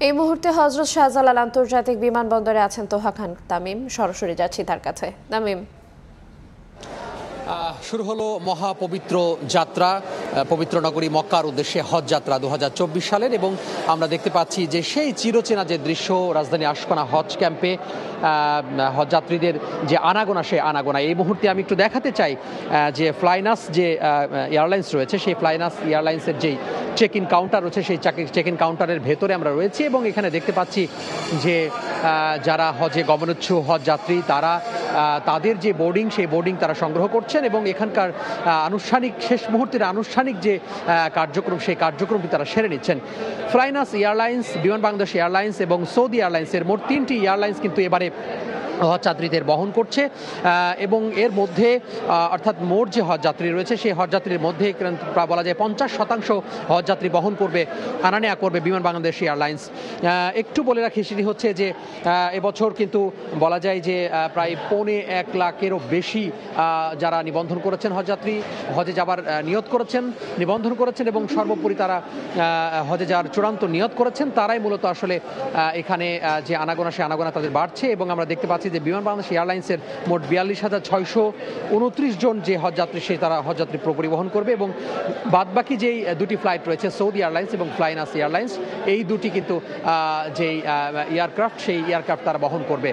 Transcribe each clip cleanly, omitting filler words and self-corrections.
এই মুহূর্তে হযরত শাহজালাল আন্তর্জাতিক বিমানবন্দরে আছেন তোহা খান তামিম। সরাসরি যাচ্ছি তার কাছে। তামিম, শুরু হলো মহাপবিত্র যাত্রা, পবিত্র নগরী মক্কার উদ্দেশ্যে হজ যাত্রা 2024 সালের, এবং আমরা দেখতে পাচ্ছি যে সেই চিরচেনা যে দৃশ্য রাজধানী আশকোনা হজ ক্যাম্পে হজ যাত্রীদের যে আনাগোনা, সে আনাগোনা এই মুহূর্তে আমি একটু দেখাতে চাই যে ফ্লাইনাস যে এয়ারলাইন্স রয়েছে, সেই ফ্লাইনাস এয়ারলাইন্সের যেই চেক ইন কাউন্টার রয়েছে, সেই চেক ইন কাউন্টারের ভেতরে আমরা রয়েছি এবং এখানে দেখতে পাচ্ছি যে যারা হজে গমনোচ্ছুক হজ যাত্রী তারা তাদের যে বোর্ডিং, সেই বোর্ডিং তারা সংগ্রহ করছেন এবং এখানকার আনুষ্ঠানিক শেষ মুহূর্তের আনুষ্ঠানিক যে কার্যক্রম, সেই কার্যক্রমটি তারা সেরে নিচ্ছেন। ফ্লাইনাস এয়ারলাইন্স, বিমান বাংলাদেশ এয়ারলাইন্স এবং সৌদি এয়ারলাইন্সের মোট 3টি এয়ারলাইন্স কিন্তু এবারে হজ যাত্রীদের বহন করছে এবং এর মধ্যে অর্থাৎ মোট যে হজ যাত্রী রয়েছে, সেই হজ যাত্রীর মধ্যে প্রায় বলা যায় 50% হজ যাত্রী বহন করবে, আনা নেয়া করবে বিমান বাংলাদেশ এয়ারলাইন্স। একটু বলে রাখি সেটি হচ্ছে যে এবছর কিন্তু বলা যায় যে প্রায় 1.25 লাখেরও বেশি যারা নিবন্ধন করেছেন হজ যাত্রী, হজে যাবার নিয়ত করেছেন, নিবন্ধন করেছেন এবং সর্বোপরি তারা হজে যাওয়ার চূড়ান্ত নিয়ত করেছেন, তারাই মূলত আসলে এখানে যে আনাগোনা, সে আনাগোনা তাদের বাড়ছে এবং আমরা দেখতে পাচ্ছি যে বিমান বাংলাদেশ এয়ারলাইন্সের মোট 42,629 জন যে হজযাত্রী, সেই তারা হজযাত্রী পরিবহন করবে এবং বাদবাকি যেই দুটি ফ্লাইট রয়েছে, সৌদি এয়ারলাইন্স এবং ফ্লাইনাস এয়ারলাইন্স, এই দুটি কিন্তু যেই এয়ারক্রাফট, সেই এয়ারক্রাফট তারা বহন করবে।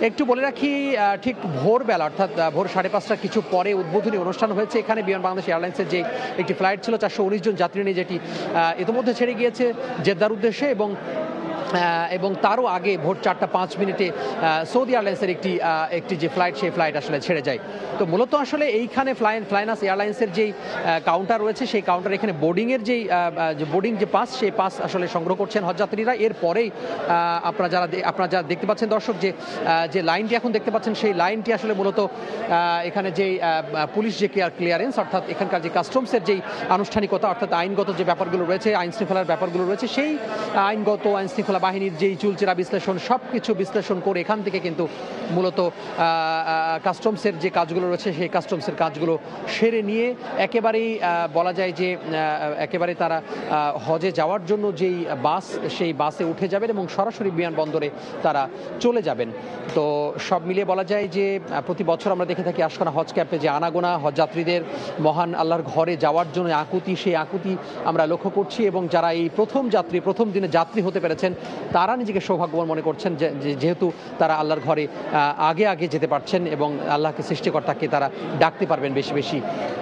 একটু বলে রাখি, ঠিক ভোরবেলা অর্থাৎ ভোর 5:30 কিছু পরে উদ্বোধনী অনুষ্ঠান হয়েছে এখানে বিমান বাংলাদেশ এয়ারলাইন্সের যে একটি ফ্লাইট ছিল 419 জন যাত্রী নিয়ে, যেটি ইতিমধ্যে ছেড়ে গিয়েছে জেদ্দার উদ্দেশ্যে এবং তারও আগে ভোর 4:05 সৌদি এয়ারলাইন্সের একটি যে ফ্লাইট, সেই ফ্লাইট আসলে ছেড়ে যায়। তো মূলত আসলে এইখানে ফ্লাইনাস এয়ারলাইন্সের যেই কাউন্টার রয়েছে, সেই কাউন্টার এখানে বোর্ডিংয়ের যেই বোর্ডিং যে পাস, সেই পাস আসলে সংগ্রহ করছেন হজযাত্রীরা। এরপরেই আপনারা যারা দেখতে পাচ্ছেন দর্শক, যে লাইনটি এখন দেখতে পাচ্ছেন, সেই লাইনটি আসলে মূলত এখানে যেই পুলিশ যে ক্লিয়ারেন্স, অর্থাৎ এখানকার যে কাস্টমসের যেই আনুষ্ঠানিকতা, অর্থাৎ আইনগত যে ব্যাপারগুলো রয়েছে, আইন শৃঙ্খলার ব্যাপারগুলো রয়েছে, সেই আইনগত আইন শৃঙ্খলা বাহিনীর যেই চুলচেরা বিশ্লেষণ, সব কিছু বিশ্লেষণ করে এখান থেকে কিন্তু মূলত কাস্টমসের যে কাজগুলো রয়েছে, সেই কাস্টমসের কাজগুলো সেরে নিয়ে একেবারেই বলা যায় যে একেবারে তারা হজে যাওয়ার জন্য যেই বাস, সেই বাসে উঠে যাবেন এবং সরাসরি বিমানবন্দরে তারা চলে যাবেন। তো সব মিলিয়ে বলা যায় যে প্রতি বছর আমরা দেখে থাকি আশকোনা হজ ক্যাম্পে যে আনাগোনা, হজযাত্রীদের মহান আল্লাহর ঘরে যাওয়ার জন্য আকুতি, সেই আকুতি আমরা লক্ষ্য করছি এবং যারা এই প্রথম দিনে যাত্রী হতে পেরেছেন, তারা নিজেকে সৌভাগ্যবান মনে করছেন যেহেতু তারা আল্লাহর ঘরে আগে যেতে পারছেন এবং আল্লাহকে, সৃষ্টিকর্তাকে তারা ডাকতে পারবেন বেশি বেশি,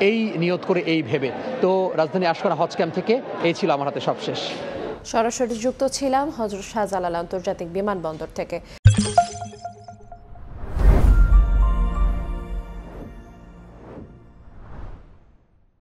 এই নিয়ত করে, এই ভেবে। তো রাজধানী আশকোনা হজ ক্যাম্প থেকে এই ছিল আমার হাতে সবশেষ। সরাসরি যুক্ত ছিলাম হযরত শাহজালাল আন্তর্জাতিক বিমানবন্দর থেকে।